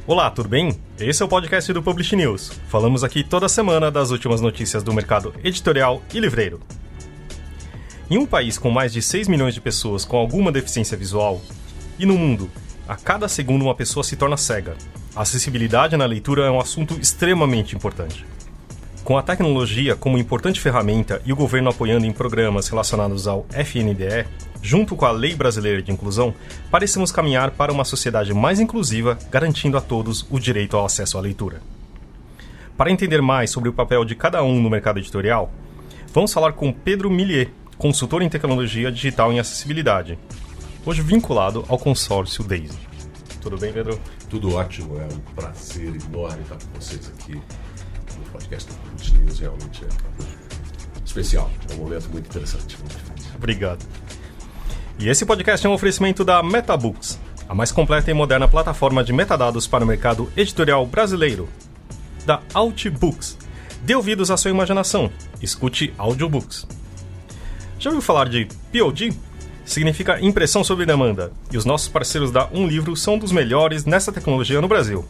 Olá, tudo bem? Esse é o podcast do Publish News. Falamos aqui toda semana das últimas notícias do mercado editorial e livreiro. Em um país com mais de 6 milhões de pessoas com alguma deficiência visual, e no mundo, a cada segundo uma pessoa se torna cega. A acessibilidade na leitura é um assunto extremamente importante. Com a tecnologia como importante ferramenta e o governo apoiando em programas relacionados ao FNDE, junto com a Lei Brasileira de Inclusão, parecemos caminhar para uma sociedade mais inclusiva, garantindo a todos o direito ao acesso à leitura. Para entender mais sobre o papel de cada um no mercado editorial, vamos falar com Pedro Millier, consultor em tecnologia digital e acessibilidade, hoje vinculado ao consórcio DAISY. Tudo bem, Pedro? Tudo ótimo, é um prazer enorme estar com vocês aqui no podcast do Publish News, realmente é especial, é um momento muito interessante. Obrigado. E esse podcast é um oferecimento da MetaBooks, a mais completa e moderna plataforma de metadados para o mercado editorial brasileiro. Da Outbooks. Dê ouvidos à sua imaginação. Escute audiobooks. Já ouviu falar de POD? Significa impressão sob demanda, e os nossos parceiros da Livro são dos melhores nessa tecnologia no Brasil.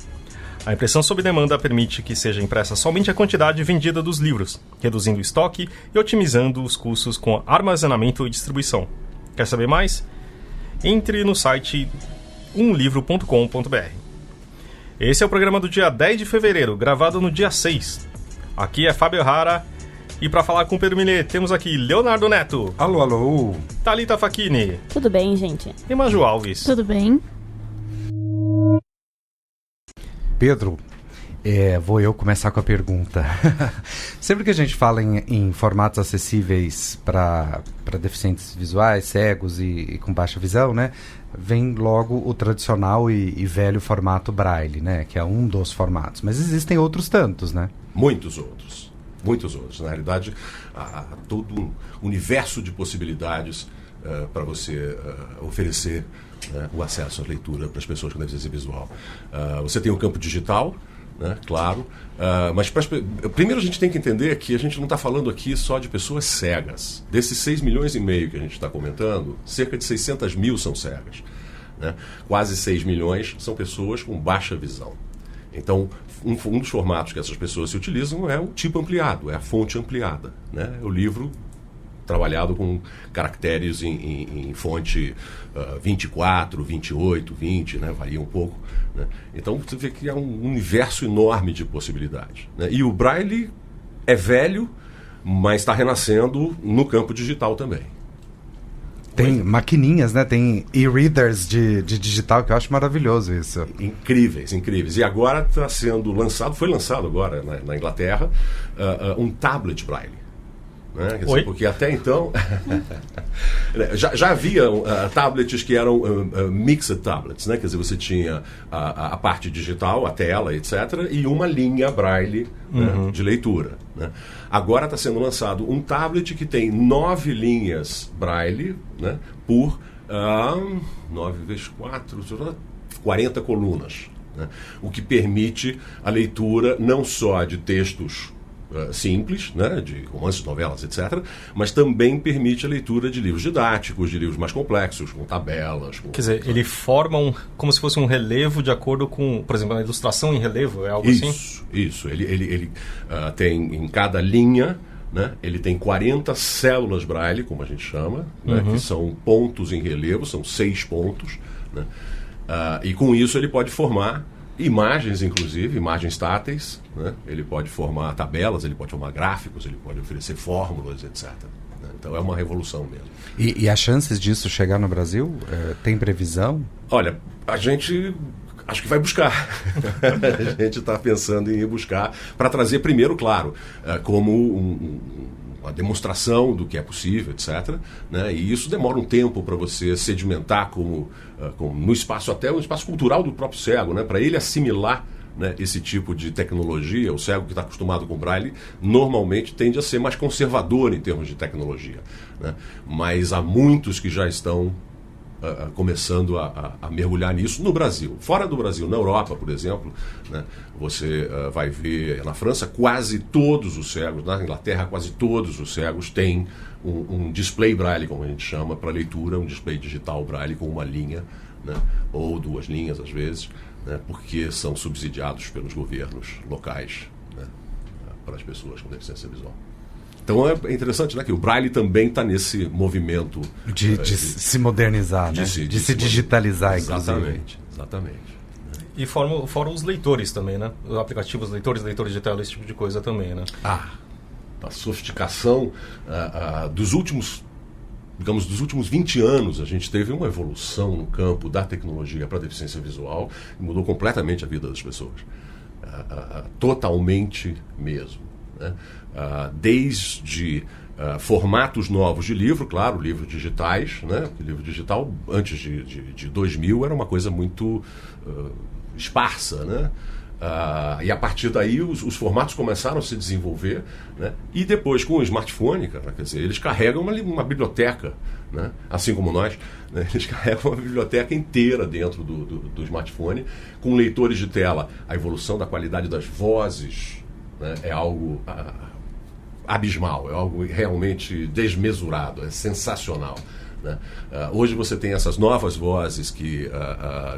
A impressão sob demanda permite que seja impressa somente a quantidade vendida dos livros, reduzindo o estoque e otimizando os custos com armazenamento e distribuição. Quer saber mais? Entre no site umlivro.com.br. Esse é o programa do dia 10 de fevereiro, gravado no dia 6. Aqui é Fábio Rara, e para falar com o Pedro Millier, temos aqui Leonardo Neto. Alô, alô. Thalita Facchini. Tudo bem, gente? E Maju Alves. Tudo bem. Pedro, vou eu começar com a pergunta. Sempre que a gente fala em formatos acessíveis para deficientes visuais, cegos e com baixa visão, né, vem logo o tradicional e velho formato Braille, né, que é um dos formatos. Mas existem outros tantos, né? Muitos outros. Na realidade, há todo um universo de possibilidades para você oferecer o acesso à leitura para as pessoas com deficiência visual. Você tem o campo digital, né, claro, mas primeiro a gente tem que entender que a gente não está falando aqui só de pessoas cegas. Desses 6 milhões e meio que a gente está comentando, cerca de 600 mil são cegas, né? Quase 6 milhões são pessoas com baixa visão. Então, um dos formatos que essas pessoas se utilizam é o tipo ampliado, é a fonte ampliada, né? O livro trabalhado com caracteres em fonte 24, 28, 20, né? Varia um pouco, né? Então, você vê que é um universo enorme de possibilidades, né? E o Braille é velho, mas está renascendo no campo digital também. Tem maquininhas, né? Tem e-readers de digital, que eu acho maravilhoso isso. Incríveis. E agora está sendo lançado, foi lançado agora na Inglaterra, um tablet Braille. Né? Quer dizer, porque até então já havia tablets que eram mixed tablets, né? Quer dizer, você tinha a parte digital, a tela, etc., e uma linha Braille, né, de leitura, né? Agora está sendo lançado um tablet que tem 9 linhas Braille, né, por 9 vezes 4, 40 colunas, né? O que permite a leitura não só de textos simples, né, de romances, novelas, etc., mas também permite a leitura de livros didáticos, de livros mais complexos, com tabelas. Quer dizer, ele forma como se fosse um relevo de acordo com, por exemplo, a ilustração em relevo, é algo assim? Isso. Ele tem em cada linha, né, ele tem 40 células Braille, como a gente chama, né, que são pontos em relevo, são 6 pontos, né, e com isso ele pode formar imagens, inclusive, imagens táteis, né? Ele pode formar tabelas, ele pode formar gráficos, ele pode oferecer fórmulas, etc. Né? Então é uma revolução mesmo. E as chances disso chegar no Brasil? Tem previsão? Olha, a gente acho que vai buscar. A gente está pensando em ir buscar para trazer primeiro, claro, como uma demonstração do que é possível, etc., né? E isso demora um tempo para você sedimentar como no espaço, até um espaço cultural do próprio cego, né? Para ele assimilar, né, esse tipo de tecnologia. O cego que está acostumado com Braille normalmente tende a ser mais conservador em termos de tecnologia, né? Mas há muitos que já estão começando a mergulhar nisso no Brasil. Fora do Brasil, na Europa, por exemplo, né, você vai ver na França quase todos os cegos, na Inglaterra quase todos os cegos têm um display Braille, como a gente chama, para leitura, um display digital Braille com uma linha, né? Ou 2 linhas às vezes, né? Porque são subsidiados pelos governos locais, né? Para as pessoas com deficiência visual. Então é interessante, né, que o Braille também está nesse movimento de se modernizar, né? De se digitalizar, exatamente, exatamente. E fora os leitores também, né? Os aplicativos, leitores de tela, esse tipo de coisa também, né? A sofisticação dos últimos 20 anos, a gente teve uma evolução no campo da tecnologia para a deficiência visual que mudou completamente a vida das pessoas. Totalmente mesmo, né? Desde formatos novos de livro, claro, livros digitais, né? O livro digital, antes de 2000, era uma coisa muito esparsa, né? E a partir daí os formatos começaram a se desenvolver, né? E depois com o smartphone, cara, quer dizer, eles carregam uma biblioteca, né? Assim como nós, né? Eles carregam uma biblioteca inteira dentro do smartphone, com leitores de tela. A evolução da qualidade das vozes, né? É algo abismal, é algo realmente desmesurado, é sensacional, né? Hoje você tem essas novas vozes que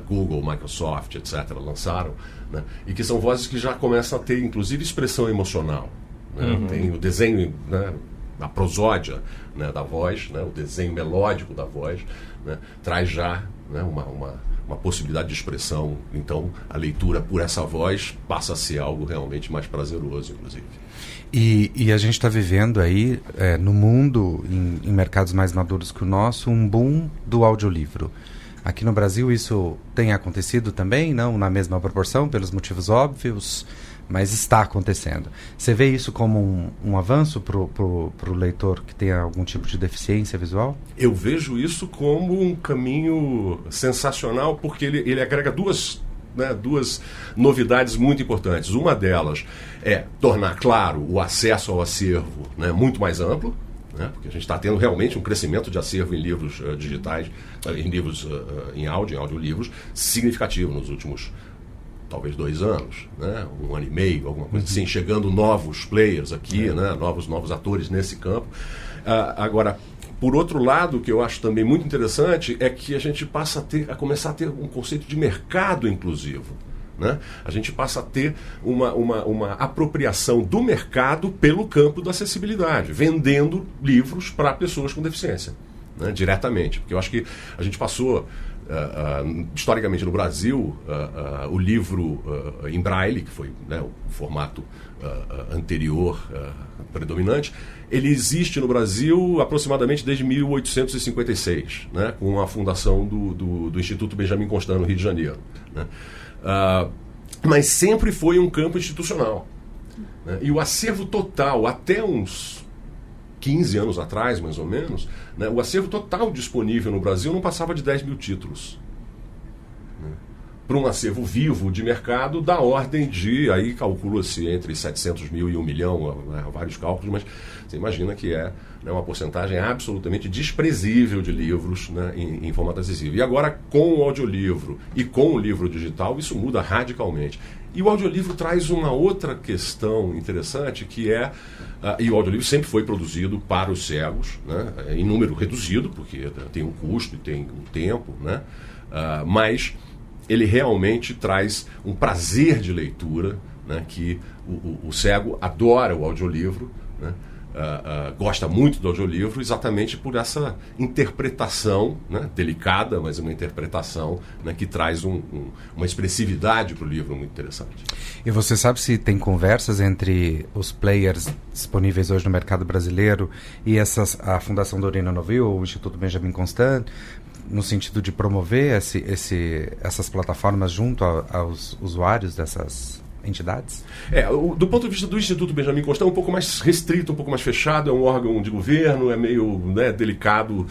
Google, Microsoft, etc. lançaram, né? E que são vozes que já começam a ter, inclusive, expressão emocional, né? Uhum. Tem o desenho, né? A prosódia, né? Da voz, né? O desenho melódico da voz, né? Traz já, né? uma possibilidade de expressão. Então, a leitura por essa voz passa a ser algo realmente mais prazeroso, inclusive. E a gente está vivendo aí, no mundo, em mercados mais maduros que o nosso, um boom do audiolivro. Aqui no Brasil isso tem acontecido também, não na mesma proporção, pelos motivos óbvios, mas está acontecendo. Você vê isso como um avanço para o leitor que tem algum tipo de deficiência visual? Eu vejo isso como um caminho sensacional, porque ele agrega duas novidades muito importantes. Uma delas é tornar claro o acesso ao acervo, né, muito mais amplo, né, porque a gente está tendo realmente um crescimento de acervo em livros digitais, em livros em audiolivros, significativo nos últimos, talvez 2 anos, né, 1 ano e meio, alguma coisa assim, chegando novos players aqui, né, novos atores nesse campo. Agora, por outro lado, o que eu acho também muito interessante é que a gente passa a começar a ter um conceito de mercado inclusivo, né? A gente passa a ter uma apropriação do mercado pelo campo da acessibilidade, vendendo livros para pessoas com deficiência, né? Diretamente. Porque eu acho que a gente passou, historicamente no Brasil, o livro em Braille, que foi, né, o formato anterior predominante, ele existe no Brasil aproximadamente desde 1856, né, com a fundação do Instituto Benjamin Constant, no Rio de Janeiro, né? Mas sempre foi um campo institucional, né? E o acervo total, até uns 15 anos atrás, mais ou menos, né, o acervo total disponível no Brasil não passava de 10 mil títulos. Para um acervo vivo de mercado da ordem de, aí calcula-se entre 700 mil e 1 milhão, né, vários cálculos, mas você imagina que é, né, uma porcentagem absolutamente desprezível de livros, né, em formato acessível. E agora, com o audiolivro e com o livro digital, isso muda radicalmente. E o audiolivro traz uma outra questão interessante, que é, e o audiolivro sempre foi produzido para os cegos, né, em número reduzido, porque tem um custo e tem um tempo, né, mas ele realmente traz um prazer de leitura, né, que o cego adora o audiolivro, né, gosta muito do audiolivro exatamente por essa interpretação, né, delicada, mas uma interpretação, né, que traz uma expressividade para o livro muito interessante. E você sabe se tem conversas entre os players disponíveis hoje no mercado brasileiro e a Fundação Dorina Novil, o Instituto Benjamin Constant, no sentido de promover essas plataformas junto aos usuários dessas entidades? Do ponto de vista do Instituto Benjamin Constant, é um pouco mais restrito, um pouco mais fechado, é um órgão de governo, é meio, né, delicado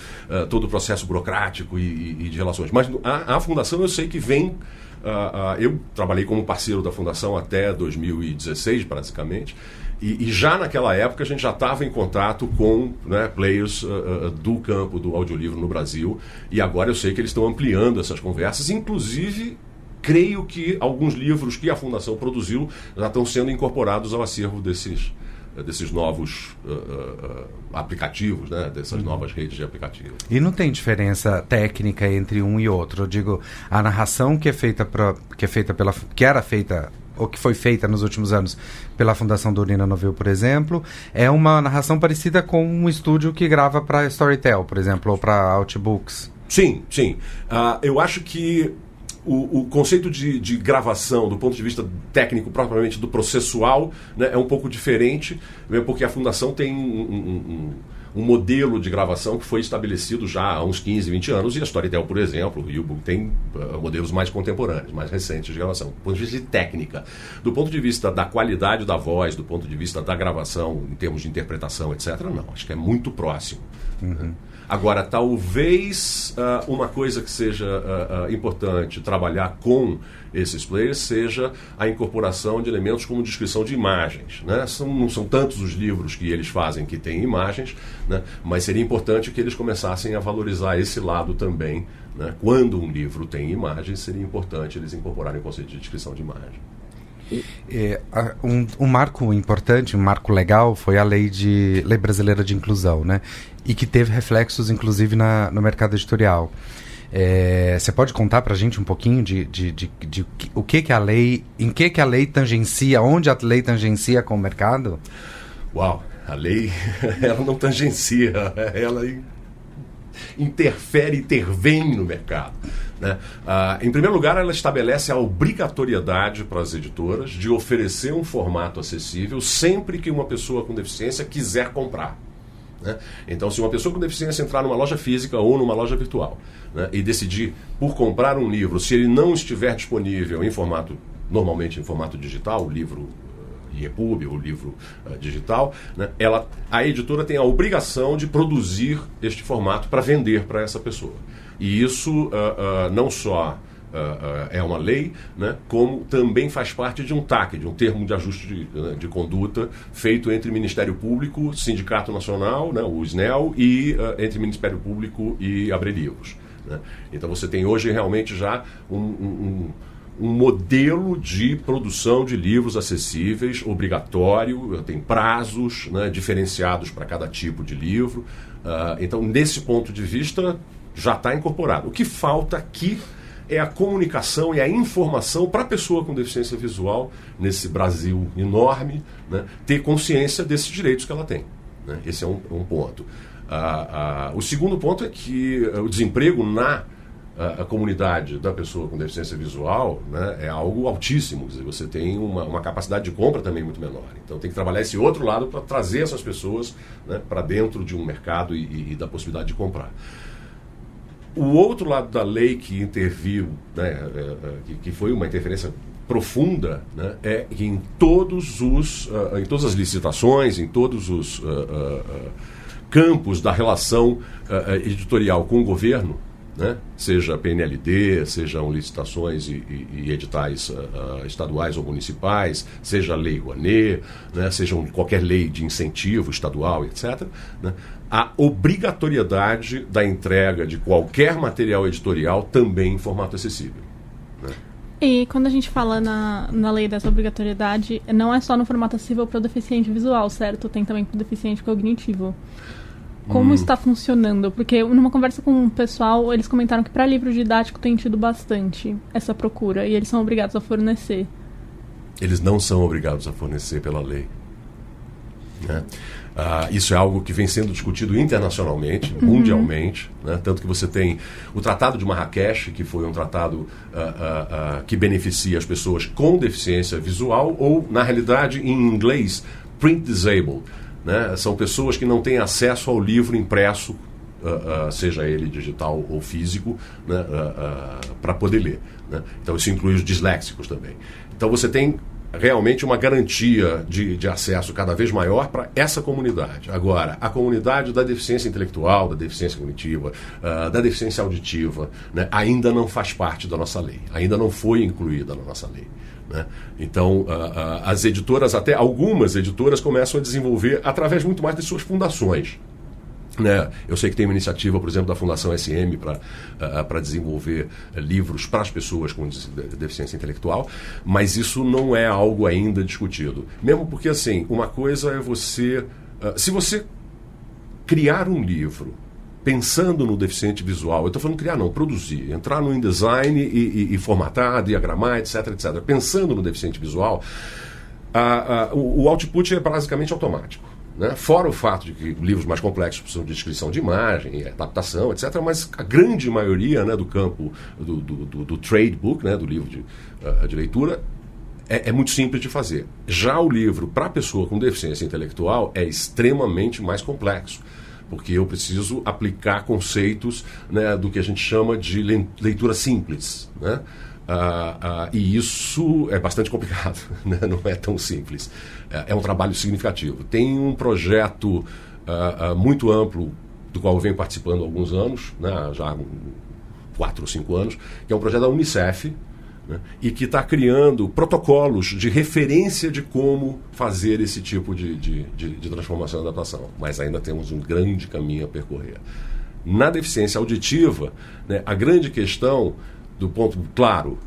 todo o processo burocrático e de relações. Mas a Fundação, eu sei que vem... eu trabalhei como parceiro da Fundação até 2016, basicamente, e já naquela época a gente já estava em contato com, né, players do campo do audiolivro no Brasil, e agora eu sei que eles estão ampliando essas conversas, inclusive creio que alguns livros que a Fundação produziu já estão sendo incorporados ao acervo desses desses novos aplicativos, né? Dessas novas redes de aplicativos. E não tem diferença técnica entre um e outro? Eu digo, a narração que foi feita nos últimos anos pela Fundação Dorina Noville, por exemplo, é uma narração parecida com um estúdio que grava para Storytel, por exemplo, ou para Outbooks. Sim. Eu acho que o conceito de gravação, do ponto de vista técnico, propriamente do processual, né, é um pouco diferente, porque a Fundação tem um modelo de gravação que foi estabelecido já há uns 15, 20 anos, e a Storytel, por exemplo, e o Book tem modelos mais contemporâneos, mais recentes de gravação. Do ponto de vista de técnica, do ponto de vista da qualidade da voz, do ponto de vista da gravação, em termos de interpretação, etc., não. Acho que é muito próximo. Uhum. Agora, talvez uma coisa que seja importante trabalhar com esses players seja a incorporação de elementos como descrição de imagens, né? Não são tantos os livros que eles fazem que têm imagens, né? Mas seria importante que eles começassem a valorizar esse lado também, né? Quando um livro tem imagens, seria importante eles incorporarem o conceito de descrição de imagem. Um marco importante, um marco legal foi a Lei Brasileira de Inclusão, né? E que teve reflexos, inclusive, no mercado editorial. Você pode contar para a gente um pouquinho de o que a lei, em que a lei tangencia, onde a lei tangencia com o mercado? Uau, a lei, ela não tangencia, ela intervém no mercado, né? Em primeiro lugar, ela estabelece a obrigatoriedade para as editoras de oferecer um formato acessível sempre que uma pessoa com deficiência quiser comprar, né? Então, se uma pessoa com deficiência entrar numa loja física ou numa loja virtual, né, e decidir por comprar um livro, se ele não estiver disponível normalmente em formato digital, o livro EPUB, o livro digital, né, a editora tem a obrigação de produzir este formato para vender para essa pessoa. E isso não só é uma lei, né, como também faz parte de um TAC, de um termo de ajuste de conduta feito entre Ministério Público, Sindicato Nacional, né, o SNEL, e entre Ministério Público e Abrelivros, né? Então você tem hoje realmente já um modelo de produção de livros acessíveis, obrigatório, tem prazos, né, diferenciados para cada tipo de livro. Então, nesse ponto de vista, já está incorporado. O que falta aqui é a comunicação e a informação para a pessoa com deficiência visual, nesse Brasil enorme, né, ter consciência desses direitos que ela tem, né? Esse é um ponto. O segundo ponto é que o desemprego a comunidade da pessoa com deficiência visual, né, é algo altíssimo. Quer dizer, você tem uma capacidade de compra também muito menor. Então tem que trabalhar esse outro lado para trazer essas pessoas, né, para dentro de um mercado e da possibilidade de comprar. O outro lado da lei que interviu, né, que foi uma interferência profunda, né, é que em todas as licitações, em todos os campos da relação editorial com o governo, né, seja PNLD, sejam licitações e editais estaduais ou municipais, seja a lei Rouanet, né, seja qualquer lei de incentivo estadual, etc., né, a obrigatoriedade da entrega de qualquer material editorial também em formato acessível, né? E quando a gente fala na lei dessa obrigatoriedade, não é só no formato acessível para o deficiente visual, certo? Tem também para o deficiente cognitivo. Como está funcionando? Porque numa conversa com o pessoal, eles comentaram que para livro didático tem tido bastante essa procura e eles são obrigados a fornecer. Eles não são obrigados a fornecer pela lei, né? Isso é algo que vem sendo discutido internacionalmente, mundialmente, né? Tanto que você tem o Tratado de Marrakech, que foi um tratado que beneficia as pessoas com deficiência visual, ou, na realidade, em inglês, print disabled, né? São pessoas que não têm acesso ao livro impresso, seja ele digital ou físico, né? Para poder ler, né? Então isso inclui os disléxicos também. Então você tem realmente uma garantia de acesso cada vez maior para essa comunidade. Agora, a comunidade da deficiência intelectual, da deficiência cognitiva, da deficiência auditiva, né, ainda não faz parte da nossa lei, ainda não foi incluída na nossa lei, né? Então, as editoras, até algumas editoras, começam a desenvolver através muito mais de suas fundações, Né? Eu sei que tem uma iniciativa, por exemplo, da Fundação SM para desenvolver livros para as pessoas com deficiência intelectual, mas isso não é algo ainda discutido. Mesmo porque, assim, uma coisa é você... se você criar um livro pensando no deficiente visual, eu estou falando criar não, produzir, entrar no InDesign e formatar, diagramar, etc, etc, pensando no deficiente visual, o output é basicamente automático. Né? Fora o fato de que livros mais complexos precisam de descrição de imagem, adaptação, etc., mas a grande maioria, né, do campo do trade book, né, do livro de leitura, é muito simples de fazer. Já o livro para pessoa com deficiência intelectual é extremamente mais complexo, porque eu preciso aplicar conceitos, né, do que a gente chama de leitura simples, né? E isso é bastante complicado, né? Não é tão simples. É um trabalho significativo. Tem um projeto muito amplo, do qual eu venho participando há alguns anos, né? Já há 4 ou 5 anos, que é um projeto da Unicef, né? E que está criando protocolos de referência de como fazer esse tipo de transformação e adaptação. Mas ainda temos um grande caminho a percorrer. Na deficiência auditiva, né, a grande questão... do ponto, claro,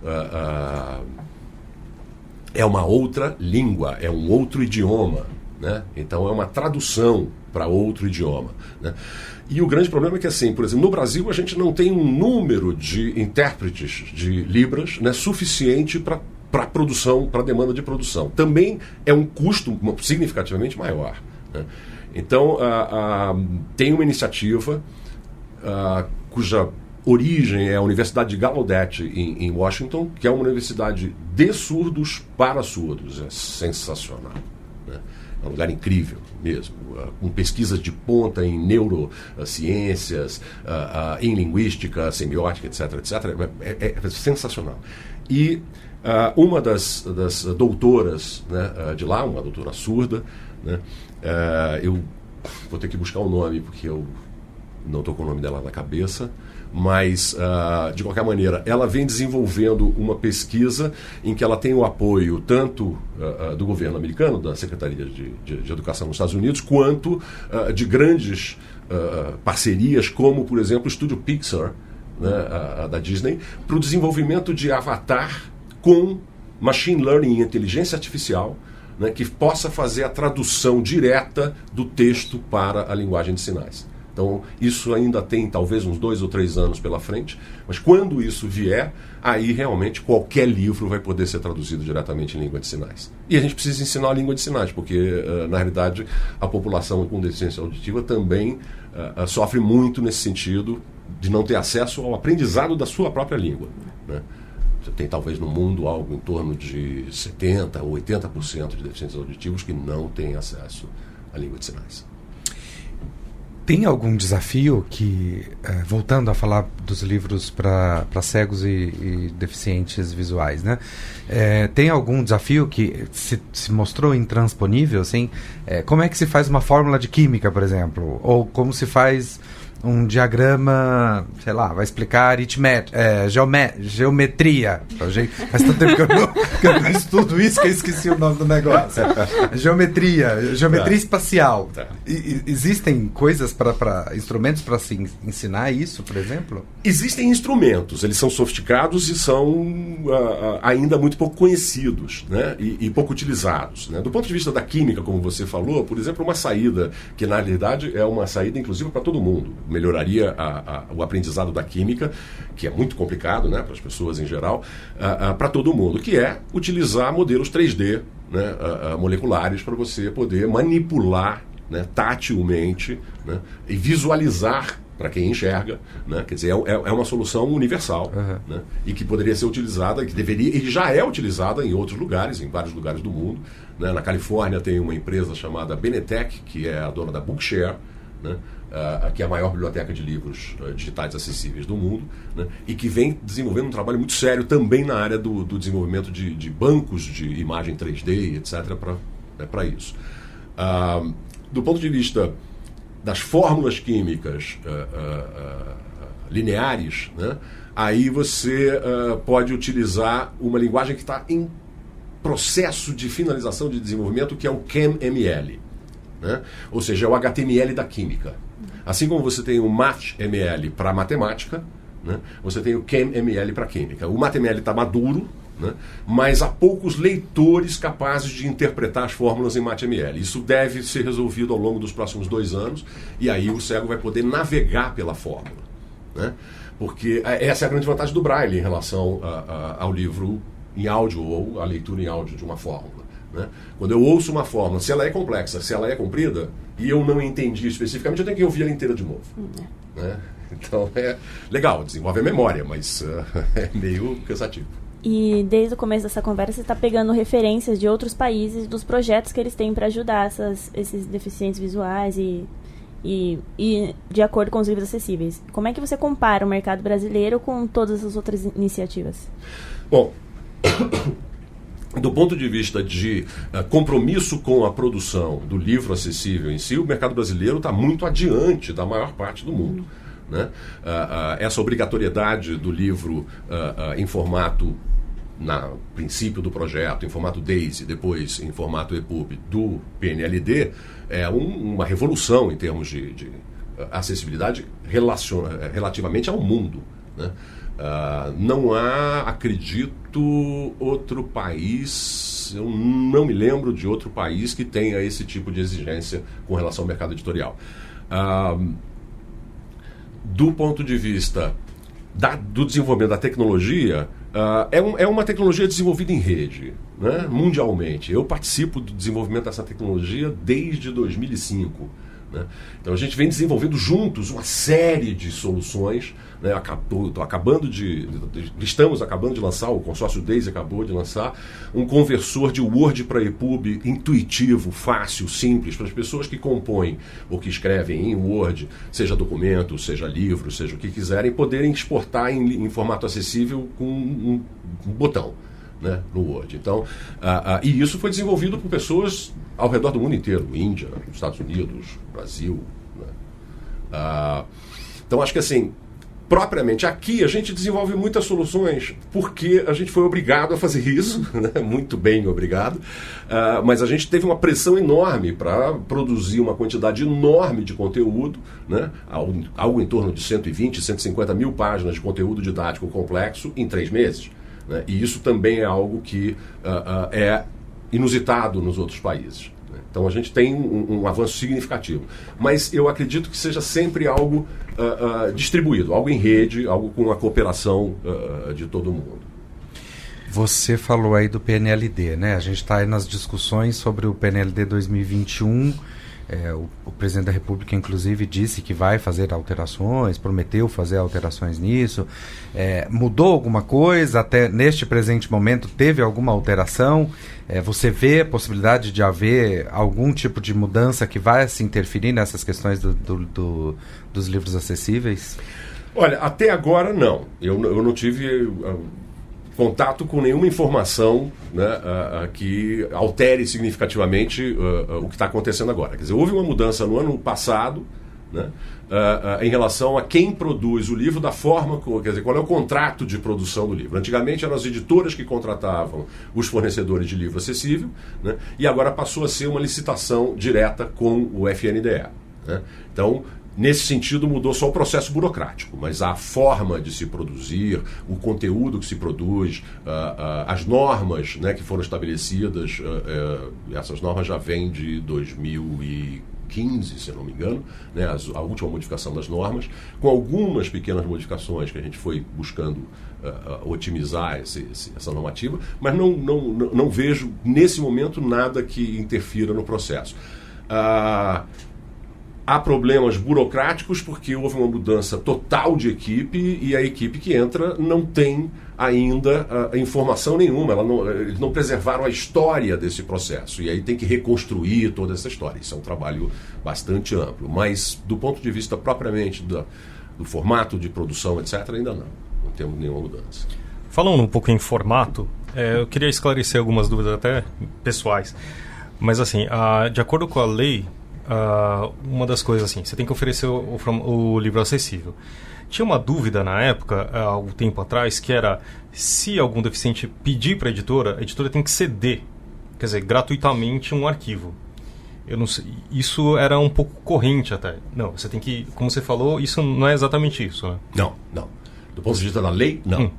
é uma outra língua, é um outro idioma, né? Então é uma tradução para outro idioma, né? E o grande problema é que, assim, por exemplo, no Brasil a gente não tem um número de intérpretes de Libras, né, suficiente para produção, para demanda de produção. Também é um custo significativamente maior, né? Então tem uma iniciativa cuja origem é a Universidade de Gallaudet em Washington, que é uma universidade de surdos para surdos. É sensacional, né? É um lugar incrível mesmo, com pesquisas de ponta em neurociências, em linguística, semiótica, etc, etc. É sensacional. E uma das doutoras, né, de lá, uma doutora surda, né, eu vou ter que buscar o nome porque eu não estou com o nome dela na cabeça, mas, de qualquer maneira, ela vem desenvolvendo uma pesquisa em que ela tem o apoio tanto do governo americano, da Secretaria de Educação nos Estados Unidos, quanto de grandes parcerias, como, por exemplo, o estúdio Pixar, né, da Disney, para o desenvolvimento de avatar com machine learning e inteligência artificial, né, que possa fazer a tradução direta do texto para a linguagem de sinais. Então, isso ainda tem talvez uns 2 ou 3 anos pela frente, mas quando isso vier, aí realmente qualquer livro vai poder ser traduzido diretamente em língua de sinais. E a gente precisa ensinar a língua de sinais, porque, na realidade, a população com deficiência auditiva também sofre muito nesse sentido de não ter acesso ao aprendizado da sua própria língua, né? Você tem talvez no mundo algo em torno de 70% ou 80% de deficientes auditivos que não têm acesso à língua de sinais. Tem algum desafio que, voltando a falar dos livros para cegos e deficientes visuais, né? Tem algum desafio que se mostrou intransponível, assim? Como é que se faz uma fórmula de química, por exemplo? Ou como se faz um diagrama, sei lá, vai explicar geometria. Faz tanto tempo que eu não estudo isso que eu esqueci o nome do negócio. Geometria espacial. Tá. Existem coisas instrumentos para se ensinar isso, por exemplo? Existem instrumentos, eles são sofisticados e são ainda muito pouco conhecidos, né? E pouco utilizados, né? Do ponto de vista da química, como você falou, por exemplo, uma saída que na realidade é uma saída inclusive para todo mundo, melhoraria o aprendizado da química, que é muito complicado, né, para as pessoas em geral, para todo mundo, que é utilizar modelos 3D, né, moleculares para você poder manipular, né, tatilmente, né, e visualizar para quem enxerga, né? Quer dizer, é uma solução universal, né? E que poderia ser utilizada, que deveria, e já é utilizada em outros lugares, em vários lugares do mundo, né? Na Califórnia tem uma empresa chamada Benetech, que é a dona da Bookshare, né? Que é a maior biblioteca de livros digitais acessíveis do mundo, né? E que vem desenvolvendo um trabalho muito sério também na área do desenvolvimento de bancos de imagem 3D, etc., para isso. Do ponto de vista das fórmulas químicas lineares, né? Aí você pode utilizar uma linguagem que está em processo de finalização de desenvolvimento, que é o ChemML, né? Ou seja, é o HTML da química. Assim como você tem o MathML para matemática, né, você tem o ChemML para química. O MathML está maduro, né, mas há poucos leitores capazes de interpretar as fórmulas em MathML. Isso deve ser resolvido ao longo dos próximos 2 anos, e aí o cego vai poder navegar pela fórmula, né? Porque essa é a grande vantagem do Braille em relação ao livro em áudio ou a leitura em áudio de uma fórmula, né? Quando eu ouço uma fórmula, se ela é complexa, se ela é comprida, e eu não entendi especificamente, eu tenho que ouvir ela inteira de novo, né? Então é legal, desenvolve a memória, mas é meio cansativo. E desde o começo dessa conversa você está pegando referências de outros países, dos projetos que eles têm para ajudar esses deficientes visuais e de acordo com os livros acessíveis. Como é que você compara o mercado brasileiro com todas as outras iniciativas? Bom, do ponto de vista de compromisso com a produção do livro acessível em si, o mercado brasileiro está muito adiante da maior parte do mundo, né? Essa obrigatoriedade do livro em formato, no princípio do projeto, em formato DAISY, depois em formato EPUB do PNLD, é uma revolução em termos de acessibilidade relativamente ao mundo, né? Não há, acredito, outro país, eu não me lembro de outro país que tenha esse tipo de exigência com relação ao mercado editorial. Do ponto de vista do desenvolvimento da tecnologia, é uma tecnologia desenvolvida em rede, né, mundialmente. Eu participo do desenvolvimento dessa tecnologia desde 2005. Né? Então a gente vem desenvolvendo juntos uma série de soluções, né? Estamos acabando de lançar, o consórcio DAISY acabou de lançar um conversor de Word para EPUB intuitivo, fácil, simples, para as pessoas que compõem ou que escrevem em Word, seja documento, seja livro, seja o que quiserem, poderem exportar em formato acessível com um botão, né, no Word. Então, e isso foi desenvolvido por pessoas ao redor do mundo inteiro, Índia, Estados Unidos, Brasil, né? Então acho que assim, propriamente aqui a gente desenvolve muitas soluções porque a gente foi obrigado a fazer isso, né? Muito bem obrigado, mas a gente teve uma pressão enorme para produzir uma quantidade enorme de conteúdo, né? Algo em torno de 120, 150 mil páginas de conteúdo didático complexo em 3 meses. Né? E isso também é algo que é inusitado nos outros países. Né? Então a gente tem um avanço significativo. Mas eu acredito que seja sempre algo distribuído, algo em rede, algo com a cooperação de todo mundo. Você falou aí do PNLD, né? A gente está aí nas discussões sobre o PNLD 2021. O presidente da República, inclusive, disse que vai fazer alterações, prometeu fazer alterações nisso. Mudou alguma coisa? Até neste presente momento, teve alguma alteração? Você vê a possibilidade de haver algum tipo de mudança que vai se interferir nessas questões dos livros acessíveis? Olha, até agora não. Eu não tive contato com nenhuma informação, né, que altere significativamente o que está acontecendo agora. Quer dizer, houve uma mudança no ano passado, né, em relação a quem produz o livro, da forma, quer dizer, qual é o contrato de produção do livro. Antigamente eram as editoras que contratavam os fornecedores de livro acessível, né, e agora passou a ser uma licitação direta com o FNDE. Né? Então, nesse sentido, mudou só o processo burocrático, mas a forma de se produzir, o conteúdo que se produz, as normas, né, que foram estabelecidas, essas normas já vêm de 2015, se eu não me engano, né, a última modificação das normas, com algumas pequenas modificações que a gente foi buscando otimizar essa normativa, mas não vejo, nesse momento, nada que interfira no processo. Há problemas burocráticos porque houve uma mudança total de equipe e a equipe que entra não tem ainda informação nenhuma. Eles não preservaram a história desse processo e aí tem que reconstruir toda essa história. Isso é um trabalho bastante amplo, mas do ponto de vista propriamente do formato de produção, etc., ainda não temos nenhuma mudança. Falando um pouco em formato, eu queria esclarecer algumas dúvidas até pessoais, mas assim, de acordo com a lei, uma das coisas assim, você tem que oferecer o livro acessível. Tinha uma dúvida na época, há algum tempo atrás, que era se algum deficiente pedir para a editora tem que ceder, quer dizer, gratuitamente um arquivo. Eu não sei, isso era um pouco corrente até. Não, você tem que, como você falou, isso não é exatamente isso, né? Não. Do ponto de vista da lei, não.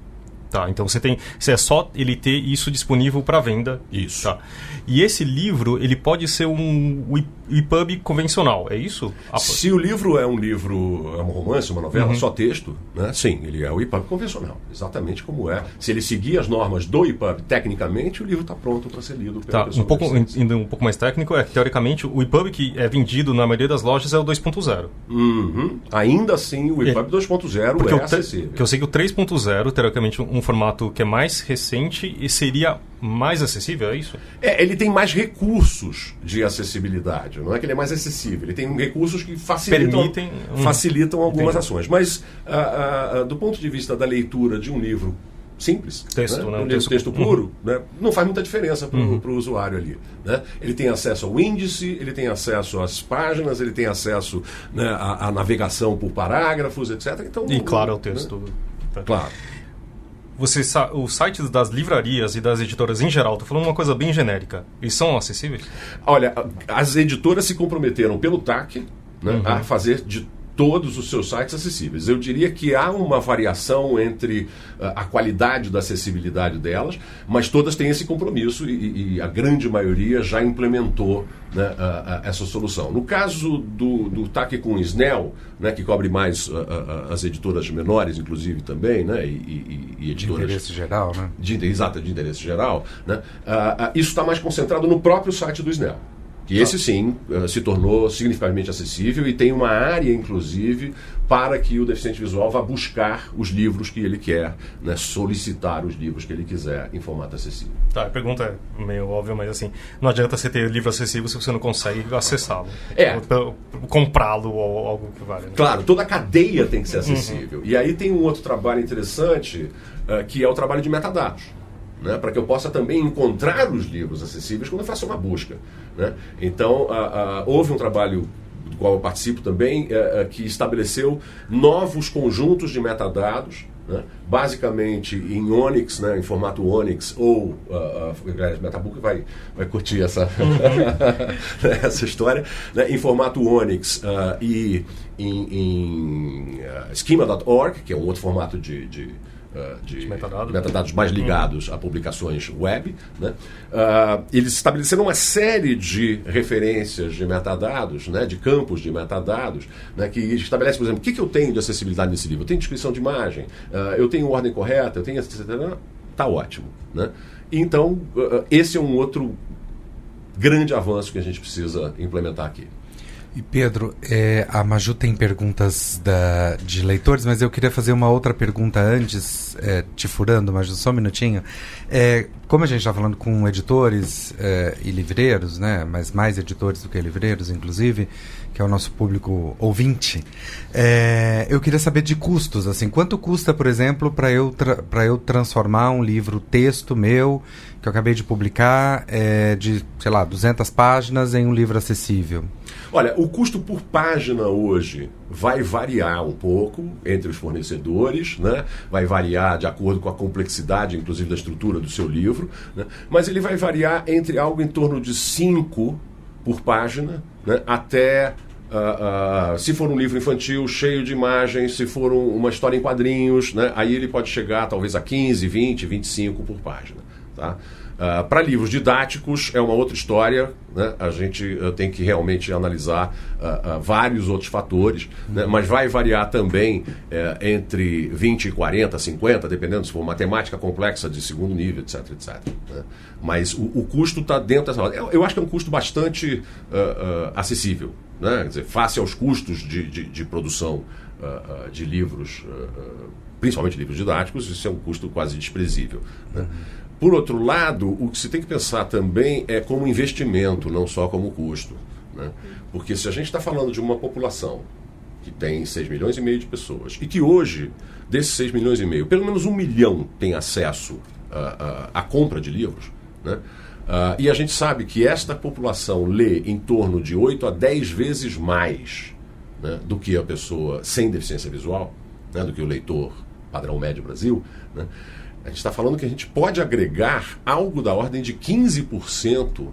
Tá, então é só ele ter isso disponível para venda. Isso. Tá. E esse livro, ele pode ser um EPUB convencional, é isso? Se o livro é um romance, uma novela, só texto, né? Sim, ele é o EPUB convencional, exatamente como é. Se ele seguir as normas do EPUB tecnicamente, o livro está pronto para ser lido pela pessoa. Indo um pouco mais técnico, teoricamente, o EPUB que é vendido na maioria das lojas é o 2.0. Ainda assim, o EPUB 2.0 é acessível. Porque eu sei que o 3.0, teoricamente, um formato que é mais recente e seria mais acessível, é isso? Ele tem mais recursos de acessibilidade. Não é que ele é mais acessível. Ele tem recursos que facilitam algumas ações. Mas, do ponto de vista da leitura de um livro simples, texto, né? Um texto puro, né? Não faz muita diferença para o usuário ali. Né? Ele tem acesso ao índice, ele tem acesso às páginas, ele tem acesso, né, à navegação por parágrafos, etc. Então, e claro, ao texto. Né? Claro. Os sites das livrarias e das editoras em geral, estou falando uma coisa bem genérica, eles são acessíveis? Olha, as editoras se comprometeram pelo TAC, né, a fazer de todos os seus sites acessíveis. Eu diria que há uma variação entre a qualidade da acessibilidade delas, mas todas têm esse compromisso e a grande maioria já implementou, né, essa solução. No caso do TAC com o SNEL, né, que cobre mais as editoras menores, inclusive, também, né, e editoras... De interesse geral, né? De interesse geral, né, isso está mais concentrado no próprio site do SNEL. Que esse sim se tornou significativamente acessível e tem uma área, inclusive, para que o deficiente visual vá buscar os livros que ele quer, né, solicitar os livros que ele quiser em formato acessível. Tá, a pergunta é meio óbvia, mas assim, não adianta você ter livro acessível se você não consegue acessá-lo. Comprá-lo ou algo que vale. Né? Claro, toda a cadeia tem que ser acessível. E aí tem um outro trabalho interessante, que é o trabalho de metadados. Né, para que eu possa também encontrar os livros acessíveis quando eu faço uma busca. Né? Então, houve um trabalho do qual eu participo também, que estabeleceu novos conjuntos de metadados, né? Basicamente em Onyx, né? Em formato Onyx, ou Metabook vai curtir essa história, né? Em formato Onyx e em schema.org, que é um outro formato de metadados mais ligados a publicações web, né? Eles estabeleceram uma série de referências de metadados, né? De campos de metadados, né? Que estabelece, por exemplo, o que eu tenho de acessibilidade nesse livro? Eu tenho descrição de imagem, eu tenho ordem correta, eu tenho... Está ótimo. Né? Então, esse é um outro grande avanço que a gente precisa implementar aqui. E Pedro, a Maju tem perguntas de leitores, mas eu queria fazer uma outra pergunta antes, te furando, Maju, só um minutinho. Como a gente está falando com editores e livreiros, né, mas mais editores do que livreiros, inclusive, que é o nosso público ouvinte, eu queria saber de custos. Assim, quanto custa, por exemplo, para eu transformar um livro texto meu, que eu acabei de publicar, de, sei lá, 200 páginas em um livro acessível? Olha, o custo por página hoje vai variar um pouco entre os fornecedores, né? Vai variar de acordo com a complexidade, inclusive, da estrutura do seu livro, né? Mas ele vai variar entre algo em torno de 5 por página, né? Até, se for um livro infantil cheio de imagens, se for uma história em quadrinhos, né? Aí ele pode chegar talvez a 15, 20, 25 por página, tá? Para livros didáticos é uma outra história, né? A gente tem que realmente analisar vários outros fatores, né? Mas vai variar também entre 20, 40, 50, dependendo se for matemática complexa de segundo nível, etc, etc. Né? Mas o custo está dentro dessa... Eu acho que é um custo bastante acessível, né? Quer dizer, face aos custos de produção de livros, principalmente livros didáticos, isso é um custo quase desprezível, né? Por outro lado, o que se tem que pensar também é como investimento, não só como custo, né? Porque se a gente está falando de uma população que tem 6 milhões e meio de pessoas e que hoje, desses 6 milhões e meio, pelo menos 1 milhão tem acesso à compra de livros, né? E a gente sabe que esta população lê em torno de 8 a 10 vezes mais, né, do que a pessoa sem deficiência visual, né, do que o leitor padrão médio Brasil, né? A gente está falando que a gente pode agregar algo da ordem de 15%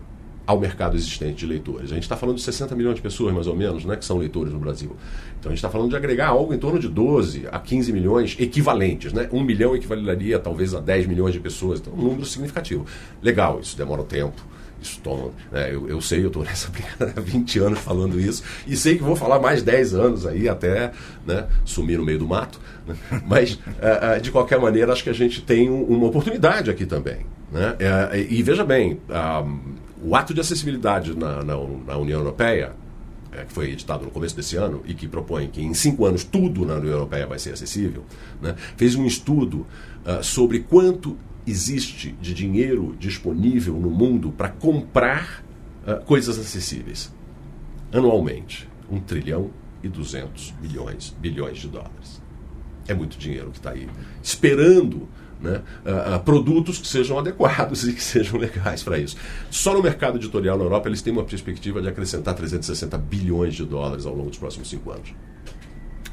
ao mercado existente de leitores. A gente está falando de 60 milhões de pessoas, mais ou menos, né, que são leitores no Brasil. Então a gente está falando de agregar algo em torno de 12 a 15 milhões equivalentes. Né? 1 milhão equivaleria talvez a 10 milhões de pessoas. Então, um número significativo. Legal, isso demora um tempo. Isso toma, né? Eu sei, eu estou nessa brincadeira há 20 anos falando isso, e sei que vou falar mais 10 anos aí até, né, sumir no meio do mato. Né? Mas, de qualquer maneira, acho que a gente tem uma oportunidade aqui também. Né? E veja bem, o ato de acessibilidade na União Europeia, que foi editado no começo desse ano e que propõe que em 5 anos tudo na União Europeia vai ser acessível, né? Fez um estudo sobre quanto existe de dinheiro disponível no mundo para comprar coisas acessíveis. Anualmente, 1 trilhão e 200 bilhões de dólares. É muito dinheiro que está aí, esperando, né, produtos que sejam adequados e que sejam legais para isso. Só no mercado editorial na Europa eles têm uma perspectiva de acrescentar 360 bilhões de dólares ao longo dos próximos 5 anos.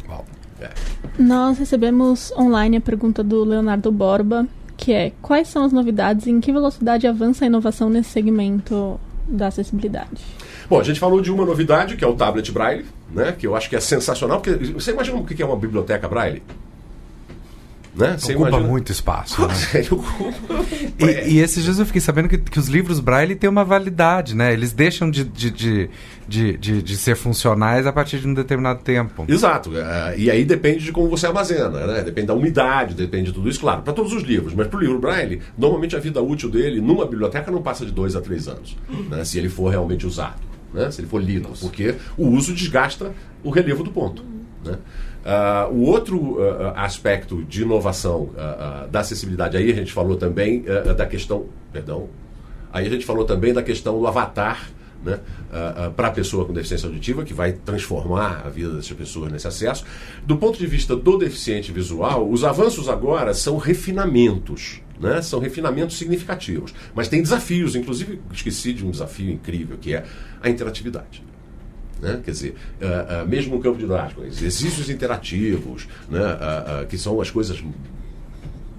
Uau. Nós recebemos online a pergunta do Leonardo Borba, que é: quais são as novidades e em que velocidade avança a inovação nesse segmento da acessibilidade? Bom, a gente falou de uma novidade, que é o tablet Braille, né, que eu acho que é sensacional, porque você imagina o que é uma biblioteca Braille? Né? Você Ocupa imagina... muito espaço, né? Ocupa... E esses dias eu fiquei sabendo que os livros Braille têm uma validade, né? Eles deixam de ser funcionais a partir de um determinado tempo. Exato. E aí depende de como você armazena, né? Depende da umidade, depende de tudo isso, claro, para todos os livros. Mas para o livro Braille, normalmente a vida útil dele numa biblioteca não passa de 2 a 3 anos, né? Se ele for realmente usado, né? Se ele for lido, porque o uso desgasta o relevo do ponto, né? O outro aspecto de inovação da acessibilidade, aí a gente falou também da questão, aí a gente falou também da questão do avatar, né, para a pessoa com deficiência auditiva, que vai transformar a vida dessas pessoas nesse acesso. Do ponto de vista do deficiente visual, os avanços agora são refinamentos, né, são refinamentos significativos, mas tem desafios, inclusive esqueci de um desafio incrível, que é a interatividade. Né? Quer dizer, mesmo no campo didático, exercícios interativos, né? Que são as coisas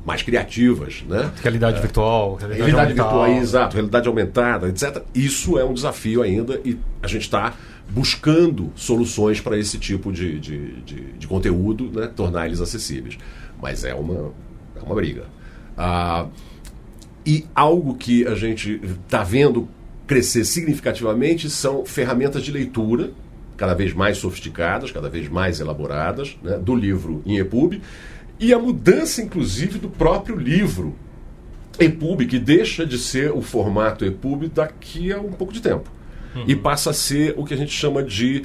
mais criativas, né? Realidade virtual, realidade virtual, exato, realidade aumentada, etc. Isso é um desafio ainda e a gente está buscando soluções para esse tipo de conteúdo, né? Tornar eles acessíveis. Mas é uma briga. E algo que a gente está vendo crescer significativamente são ferramentas de leitura cada vez mais sofisticadas, cada vez mais elaboradas, né, do livro em EPUB, e a mudança, inclusive, do próprio livro EPUB, que deixa de ser o formato EPUB daqui a um pouco de tempo, e passa a ser o que a gente chama de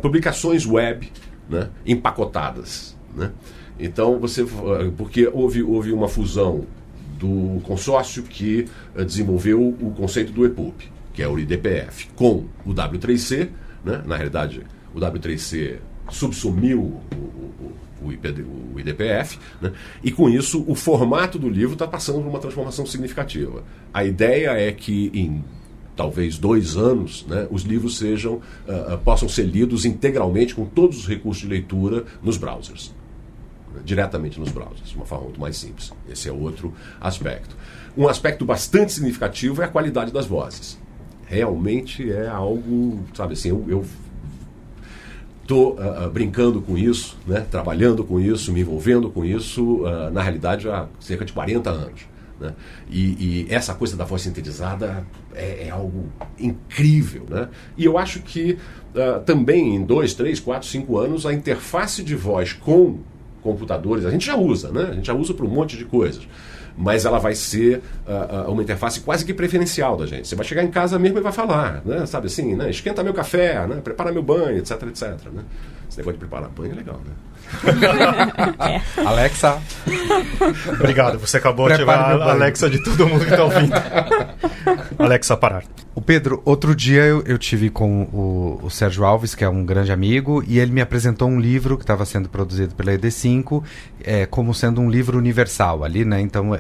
publicações web, né, empacotadas, né? Então, porque houve uma fusão do consórcio que desenvolveu o conceito do EPUB, que é o IDPF, com o W3C, né? Na realidade, o W3C subsumiu o IDPF, né? E com isso o formato do livro está passando por uma transformação significativa. A ideia é que em talvez 2 anos, né, os livros possam ser lidos integralmente com todos os recursos de leitura nos browsers. Diretamente nos browsers, de uma forma muito mais simples. Esse é outro aspecto. Um aspecto bastante significativo é a qualidade das vozes. Realmente é algo, sabe assim, eu estou brincando com isso, né, trabalhando com isso, me envolvendo com isso, na realidade há cerca de 40 anos. Né? E essa coisa da voz sintetizada é algo incrível. Né? E eu acho que também em 2, 3, 4, 5 anos a interface de voz com computadores, a gente já usa, né? A gente já usa para um monte de coisas, mas ela vai ser uma interface quase que preferencial da gente. Você vai chegar em casa mesmo e vai falar, né? Sabe assim, né? Esquenta meu café, né? Prepara meu banho, etc, etc, né? Esse negócio de preparar banho é legal, né? Alexa. Obrigado, você acabou de ativar a Alexa de todo mundo que está ouvindo. Alexa, parar. O Pedro, outro dia eu tive com o Sérgio Alves, que é um grande amigo, e ele me apresentou um livro que estava sendo produzido pela ED5, como sendo um livro universal ali, né? Então,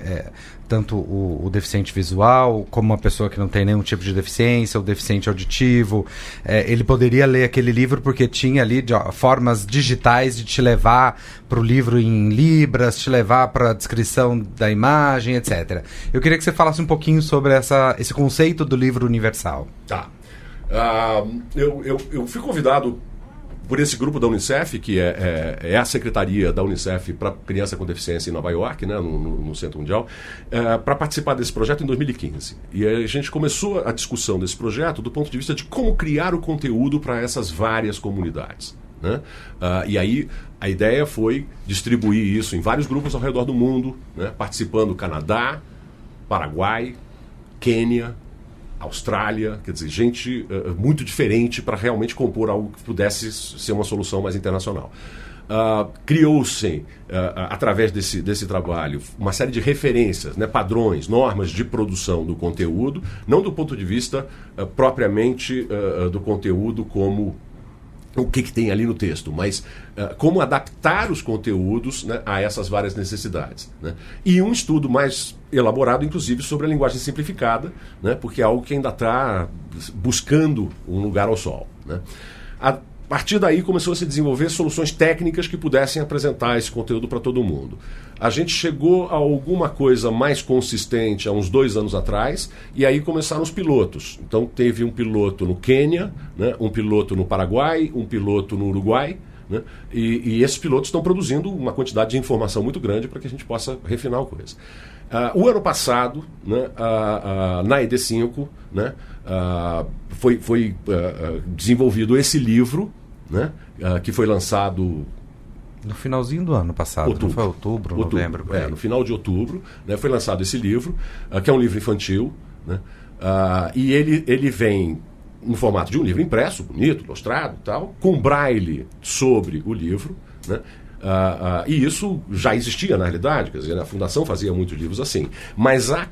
tanto o deficiente visual, como uma pessoa que não tem nenhum tipo de deficiência, o deficiente auditivo, ele poderia ler aquele livro porque tinha ali formas digitais de te levar para o livro em libras, te levar para a descrição da imagem, etc. Eu queria que você falasse um pouquinho sobre esse conceito do livro universal. Tá. Eu fui convidado por esse grupo da Unicef, que é a secretaria da Unicef para criança com deficiência em Nova York, né, no Centro Mundial, para participar desse projeto em 2015. E a gente começou a discussão desse projeto do ponto de vista de como criar o conteúdo para essas várias comunidades, né? E aí a ideia foi distribuir isso em vários grupos ao redor do mundo, né, participando Canadá, Paraguai, Quênia, Austrália, quer dizer, gente muito diferente para realmente compor algo que pudesse ser uma solução mais internacional. Criou-se, através desse trabalho, uma série de referências, né, padrões, normas de produção do conteúdo, não do ponto de vista propriamente do conteúdo como o que tem ali no texto, mas como adaptar os conteúdos, né, a essas várias necessidades, né? E um estudo mais elaborado, inclusive, sobre a linguagem simplificada, né, porque é algo que ainda está buscando um lugar ao sol, né? A partir daí começou a se desenvolver soluções técnicas que pudessem apresentar esse conteúdo para todo mundo. A gente chegou a alguma coisa mais consistente há uns 2 anos atrás, e aí começaram os pilotos. Então teve um piloto no Quênia, né, um piloto no Paraguai, um piloto no Uruguai, né, e esses pilotos estão produzindo uma quantidade de informação muito grande para que a gente possa refinar a coisa. O ano passado, né, na ED5, né, foi desenvolvido esse livro, né, que foi lançado no finalzinho do ano passado, não foi outubro, novembro? No final de outubro, né, foi lançado esse livro, que é um livro infantil, né, e ele vem no formato de um livro impresso, bonito, ilustrado e tal, com braille sobre o livro, né, e isso já existia na realidade, quer dizer, a Fundação fazia muitos livros assim, mas a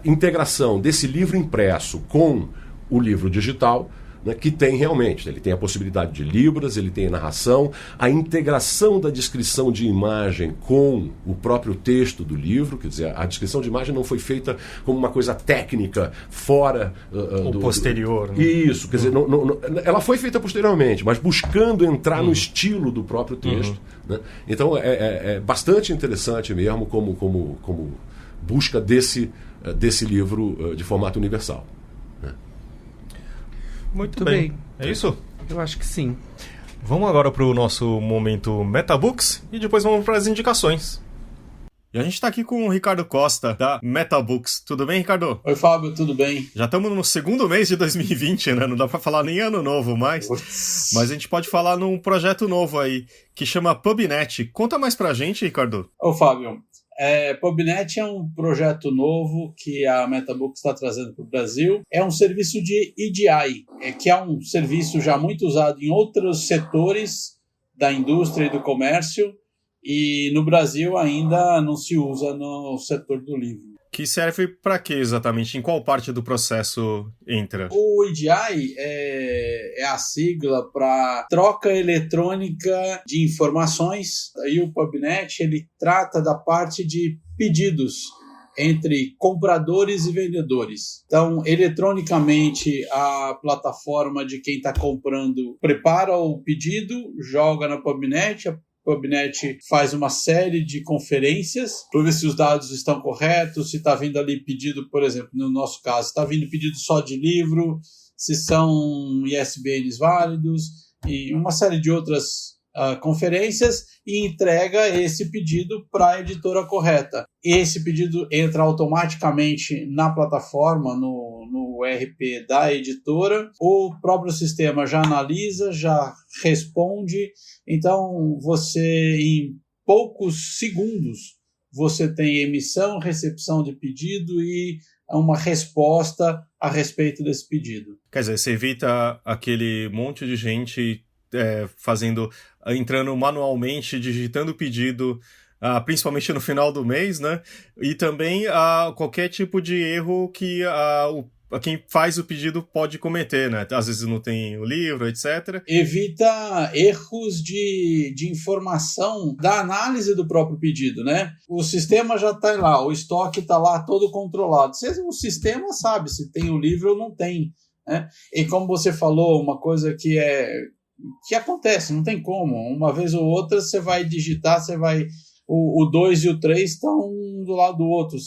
integração desse livro impresso com o livro digital, né, que tem realmente, ele tem a possibilidade de libras, ele tem a narração, a integração da descrição de imagem com o próprio texto do livro, quer dizer, a descrição de imagem não foi feita como uma coisa técnica fora posterior. Né? Isso, quer dizer, ela foi feita posteriormente, mas buscando entrar no estilo do próprio texto. Né? Então é bastante interessante mesmo como busca desse livro de formato universal. Muito bem. É isso? Eu acho que sim. Vamos agora para o nosso momento Metabooks e depois vamos para as indicações. E a gente está aqui com o Ricardo Costa, da Metabooks. Tudo bem, Ricardo? Oi, Fábio, tudo bem? Já estamos no segundo mês de 2020, né? Não dá para falar nem ano novo mais. Mas a gente pode falar num projeto novo aí, que chama PubNet. Conta mais pra gente, Ricardo. Ô, Fábio, PubNet é um projeto novo que a Metabooks está trazendo para o Brasil. É um serviço de EDI, que é um serviço já muito usado em outros setores da indústria e do comércio, e no Brasil ainda não se usa no setor do livro. Que serve para quê exatamente? Em qual parte do processo entra? O EDI é a sigla para troca eletrônica de informações. E o PubNet ele trata da parte de pedidos entre compradores e vendedores. Então, eletronicamente, a plataforma de quem está comprando prepara o pedido, joga na PubNet, a PubNet faz uma série de conferências para ver se os dados estão corretos, se está vindo ali pedido, por exemplo, no nosso caso, está vindo pedido só de livro, se são ISBNs válidos, e uma série de outras conferências, e entrega esse pedido para a editora correta. Esse pedido entra automaticamente na plataforma, no ERP da editora, o próprio sistema já analisa, já responde, então você em poucos segundos você tem emissão, recepção de pedido e uma resposta a respeito desse pedido. Quer dizer, você evita aquele monte de gente entrando manualmente, digitando o pedido, principalmente no final do mês, né? E também qualquer tipo de erro que quem faz o pedido pode cometer, né? Às vezes não tem o livro, etc. Evita erros de informação da análise do próprio pedido, né? O sistema já está lá, o estoque está lá todo controlado. O sistema sabe se tem o livro ou não tem, né? E como você falou, uma coisa que acontece, não tem como. Uma vez ou outra você vai digitar, o 2 e o 3 estão um do lado do outro.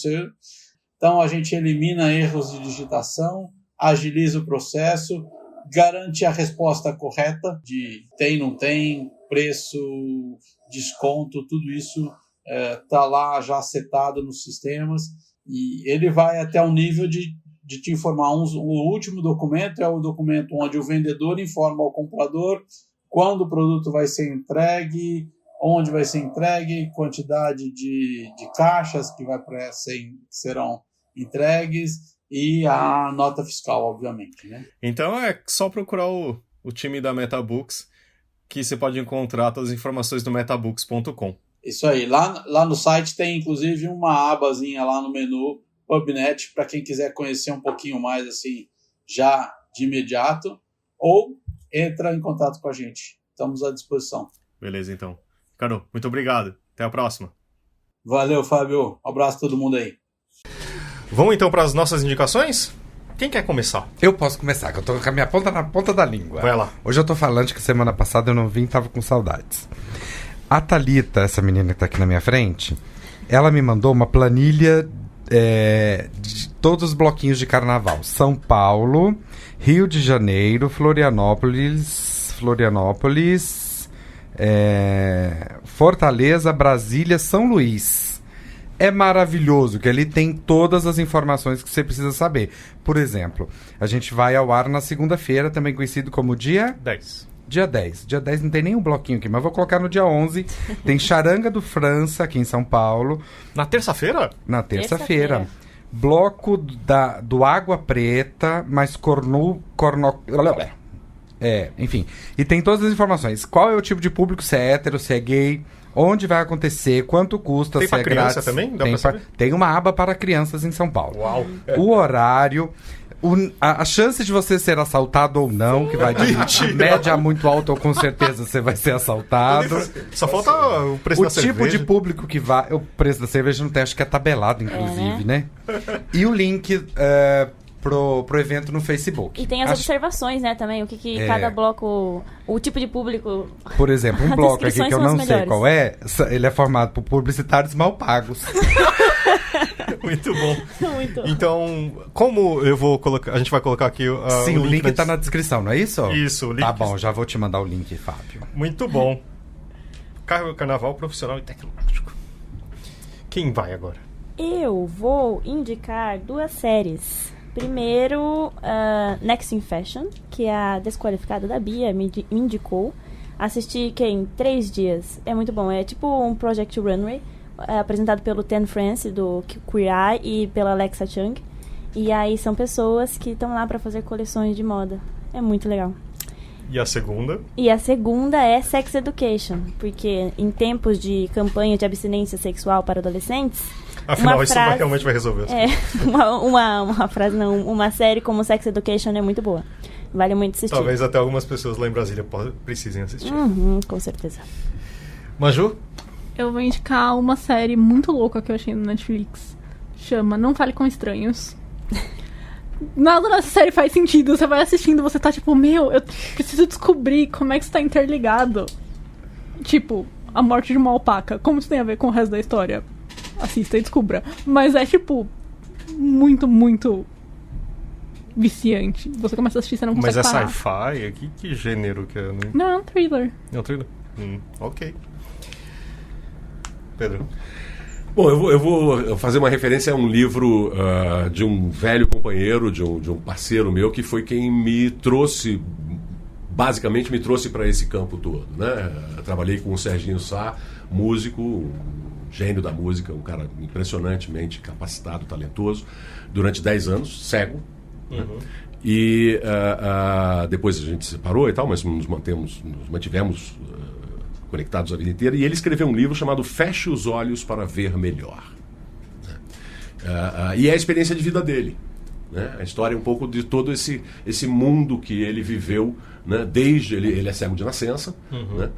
Então a gente elimina erros de digitação, agiliza o processo, garante a resposta correta de tem, não tem, preço, desconto, tudo isso está lá já setado nos sistemas, e ele vai até o nível de te informar. O último documento é o documento onde o vendedor informa ao comprador quando o produto vai ser entregue, onde vai ser entregue, quantidade de caixas que serão entregues e a nota fiscal, obviamente, né? Então é só procurar o time da MetaBooks, que você pode encontrar todas as informações no metabooks.com. Isso aí. Lá no site tem, inclusive, uma abazinha lá no menu PubNet, para quem quiser conhecer um pouquinho mais, assim, já de imediato, ou entra em contato com a gente. Estamos à disposição. Beleza, então. Ricardo, muito obrigado. Até a próxima. Valeu, Fábio. Um abraço a todo mundo aí. Vamos então para as nossas indicações? Quem quer começar? Eu posso começar, que eu tô com a minha ponta na ponta da língua. Vai lá. Hoje eu tô falando que semana passada eu não vim, tava com saudades. A Thalita, essa menina que tá aqui na minha frente, ela me mandou uma planilha de todos os bloquinhos de carnaval. São Paulo, Rio de Janeiro, Florianópolis, Fortaleza, Brasília, São Luís. É maravilhoso, que ali tem todas as informações que você precisa saber. Por exemplo, a gente vai ao ar na segunda-feira, também conhecido como dia 10. Dia 10. Dia 10 não tem nem um bloquinho aqui, mas vou colocar no dia 11. Tem Charanga do França, aqui em São Paulo. Na terça-feira? Na terça-feira. Bloco do Água Preta, mais enfim. E tem todas as informações. Qual é o tipo de público, se é hétero, se é gay, onde vai acontecer, quanto custa, tem se é criança grátis. Também? Tem uma aba para crianças em São Paulo. Uau. O horário, a chance de você ser assaltado ou não, que vai de média muito alta, ou com certeza você vai ser assaltado. Só falta o preço da cerveja. O tipo de público que vai... O preço da cerveja não tem, acho que é tabelado, inclusive, né? E o link pro evento no Facebook. E tem as observações, né, também, o que cada bloco, o tipo de público... Por exemplo, um bloco aqui que eu não sei qual é, ele é formado por publicitários mal pagos. Muito bom. Muito. Então, como eu vou colocar... A gente vai colocar aqui sim, o link tá na descrição, não é isso? Isso, o link. Tá bom, já vou te mandar o link, Fábio. Muito bom. Carnaval profissional e tecnológico. Quem vai agora? Eu vou indicar 2 séries. Primeiro, Next in Fashion, que a desqualificada da Bia me indicou. Assisti em 3 dias. É muito bom. É tipo um Project Runway, apresentado pelo Ten France, do Queer Eye, e pela Alexa Chung. E aí são pessoas que estão lá para fazer coleções de moda. É muito legal. E a segunda? E a segunda é Sex Education, porque em tempos de campanha de abstinência sexual para adolescentes... Afinal, isso realmente vai resolver. Uma série como Sex Education é muito boa. Vale muito assistir. Talvez até algumas pessoas lá em Brasília precisem assistir. Com certeza. Maju? Eu vou indicar uma série muito louca que eu achei no Netflix. Chama Não Fale com Estranhos. Nada nessa série faz sentido. Você vai assistindo, você tá tipo, eu preciso descobrir como é que isso tá interligado. Tipo, a morte de uma alpaca. Como isso tem a ver com o resto da história? Assista e descubra. Mas é tipo muito, muito viciante. Você começa a assistir, você não consegue parar. Mas é sci-fi? Que gênero que é? Não, é um thriller. É um thriller? Ok. Pedro? Bom, eu vou fazer uma referência a um livro de um velho companheiro, de um parceiro meu, que foi quem basicamente me trouxe para esse campo todo, né? Eu trabalhei com o Serginho Sá, músico, um gênio da música, um cara impressionantemente capacitado, talentoso, durante 10 anos, cego. Né? E depois a gente se separou e tal, mas nos mantivemos conectados a vida inteira, e ele escreveu um livro chamado Feche os Olhos para Ver Melhor. E é a experiência de vida dele. né? A história é um pouco de todo esse mundo que ele viveu, né? Desde ele é cego de nascença, né?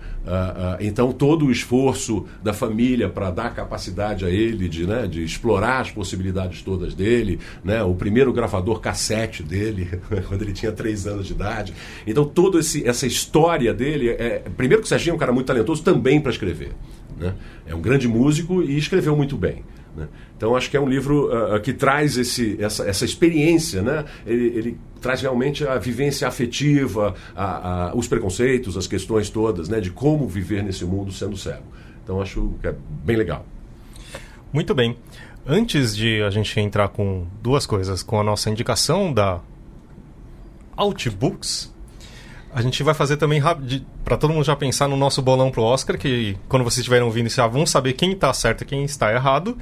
Então todo o esforço da família para dar capacidade a ele de explorar as possibilidades todas dele, né? O primeiro gravador cassete dele quando ele tinha 3 anos de idade. Então toda essa história dele primeiro que o Serginho é um cara muito talentoso também para escrever, né? É um grande músico e escreveu muito bem, né? Então acho que é um livro que traz essa experiência, né? Ele traz realmente a vivência afetiva, os preconceitos, as questões todas, né? De como viver nesse mundo sendo cego. Então acho que é bem legal. Muito bem. Antes de a gente entrar com 2 coisas, com a nossa indicação da Outbooks, a gente vai fazer também para todo mundo já pensar no nosso bolão pro Oscar, que quando vocês estiverem ouvindo já vão saber quem está certo e quem está errado.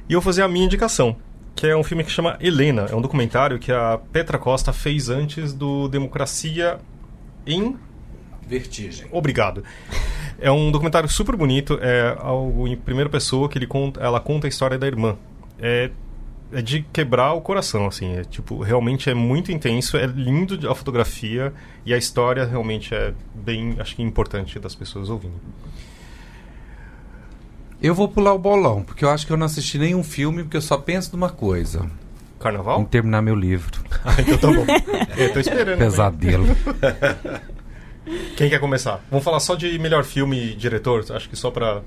E eu vou fazer a minha indicação, que é um filme que chama Helena. É um documentário que a Petra Costa fez antes do Democracia em... Vertigem. Obrigado. É um documentário super bonito, é algo em primeira pessoa que ela conta a história da irmã. É de quebrar o coração, assim. Realmente é muito intenso, é lindo a fotografia e a história realmente é bem, acho que importante das pessoas ouvindo. Eu vou pular o bolão, porque eu acho que eu não assisti nenhum filme, porque eu só penso numa coisa. Carnaval? Em terminar meu livro. Então tá bom. Eu tô esperando. Pesadelo. Quem quer começar? Vamos falar só de melhor filme e diretor? Acho que só pra...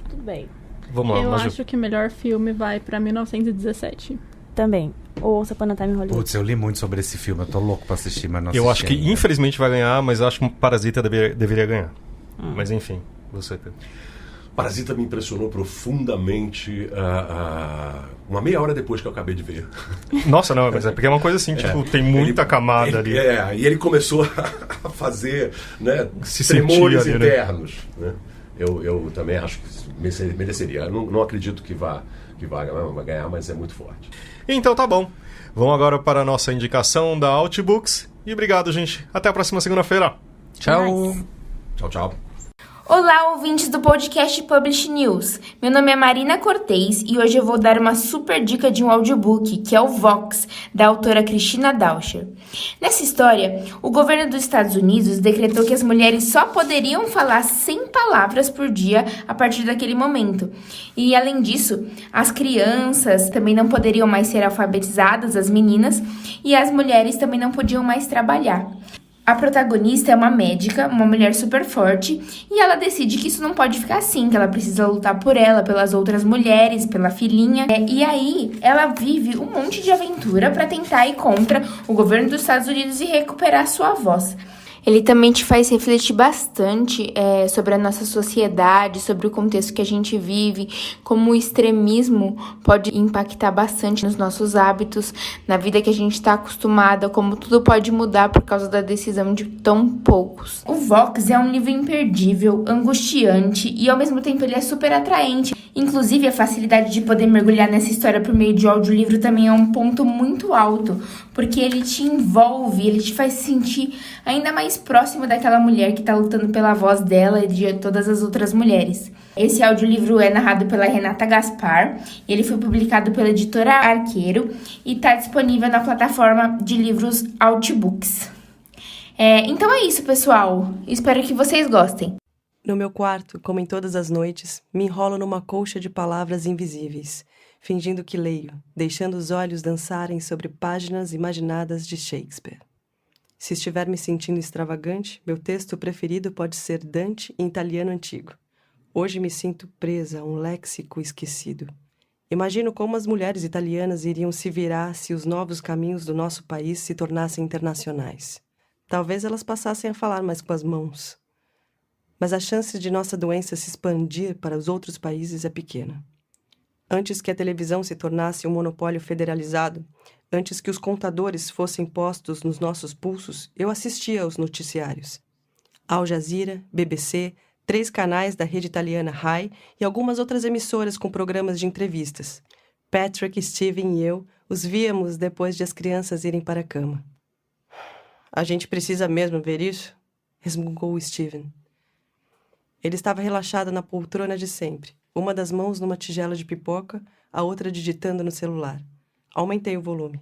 Tudo bem. Vamos lá, Eu acho que o melhor filme vai pra 1917. Também. Ou Once Upon a Time in Hollywood. Putz, eu li muito sobre esse filme, eu tô louco pra assistir, mas não Eu assisti acho que ainda. infelizmente vai ganhar, mas acho que Parasita deveria ganhar. Mas enfim, você... Parasita me impressionou profundamente uma meia hora depois que eu acabei de ver. Nossa, não, mas é porque é uma coisa assim, tem muita camada ali. E ele começou a fazer, né, Se tremores sentir ali, né? internos. Né? Eu também acho que mereceria. Eu não acredito que vá ganhar, mas é muito forte. Então tá bom. Vamos agora para a nossa indicação da Outbooks. E obrigado, gente. Até a próxima segunda-feira. Tchau. Tchau, tchau. Olá, ouvintes do podcast Publish News. Meu nome é Marina Cortez e hoje eu vou dar uma super dica de um audiobook, que é o Vox, da autora Christina Dauscher. Nessa história, o governo dos Estados Unidos decretou que as mulheres só poderiam falar 100 palavras por dia a partir daquele momento. E, além disso, as crianças também não poderiam mais ser alfabetizadas, as meninas, e as mulheres também não podiam mais trabalhar. A protagonista é uma médica, uma mulher super forte, e ela decide que isso não pode ficar assim, que ela precisa lutar por ela, pelas outras mulheres, pela filhinha. E aí, ela vive um monte de aventura para tentar ir contra o governo dos Estados Unidos e recuperar sua voz. Ele também te faz refletir bastante sobre a nossa sociedade, sobre o contexto que a gente vive, como o extremismo pode impactar bastante nos nossos hábitos, na vida que a gente está acostumada, como tudo pode mudar por causa da decisão de tão poucos. O Vox é um livro imperdível, angustiante e ao mesmo tempo ele é super atraente. Inclusive, a facilidade de poder mergulhar nessa história por meio de audiolivro também é um ponto muito alto, porque ele te envolve, ele te faz sentir ainda mais próximo daquela mulher que está lutando pela voz dela e de todas as outras mulheres. Esse audiolivro é narrado pela Renata Gaspar, ele foi publicado pela editora Arqueiro e está disponível na plataforma de livros Outbooks. Então é isso, pessoal. Espero que vocês gostem. No meu quarto, como em todas as noites, me enrolo numa colcha de palavras invisíveis, fingindo que leio, deixando os olhos dançarem sobre páginas imaginadas de Shakespeare. Se estiver me sentindo extravagante, meu texto preferido pode ser Dante em italiano antigo. Hoje me sinto presa a um léxico esquecido. Imagino como as mulheres italianas iriam se virar se os novos caminhos do nosso país se tornassem internacionais. Talvez elas passassem a falar mais com as mãos. Mas a chance de nossa doença se expandir para os outros países é pequena. Antes que a televisão se tornasse um monopólio federalizado, antes que os contadores fossem postos nos nossos pulsos, eu assistia aos noticiários. Al Jazeera, BBC, 3 canais da rede italiana Rai e algumas outras emissoras com programas de entrevistas. Patrick, Steven e eu os víamos depois de as crianças irem para a cama. A gente precisa mesmo ver isso? Resmungou Steven. Ele estava relaxado na poltrona de sempre, uma das mãos numa tigela de pipoca, a outra digitando no celular. Aumentei o volume.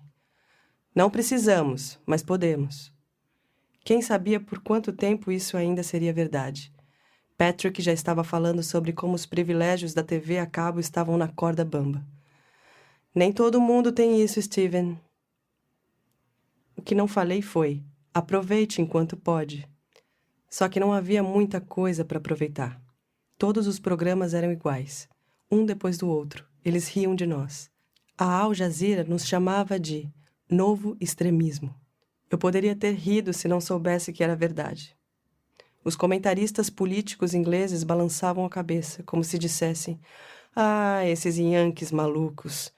Não precisamos, mas podemos. Quem sabia por quanto tempo isso ainda seria verdade? Patrick já estava falando sobre como os privilégios da TV a cabo estavam na corda bamba. Nem todo mundo tem isso, Steven. O que não falei foi: aproveite enquanto pode. Só que não havia muita coisa para aproveitar. Todos os programas eram iguais, um depois do outro. Eles riam de nós. A Al Jazeera nos chamava de novo extremismo. Eu poderia ter rido se não soubesse que era verdade. Os comentaristas políticos ingleses balançavam a cabeça, como se dissessem: ah, esses yankees malucos.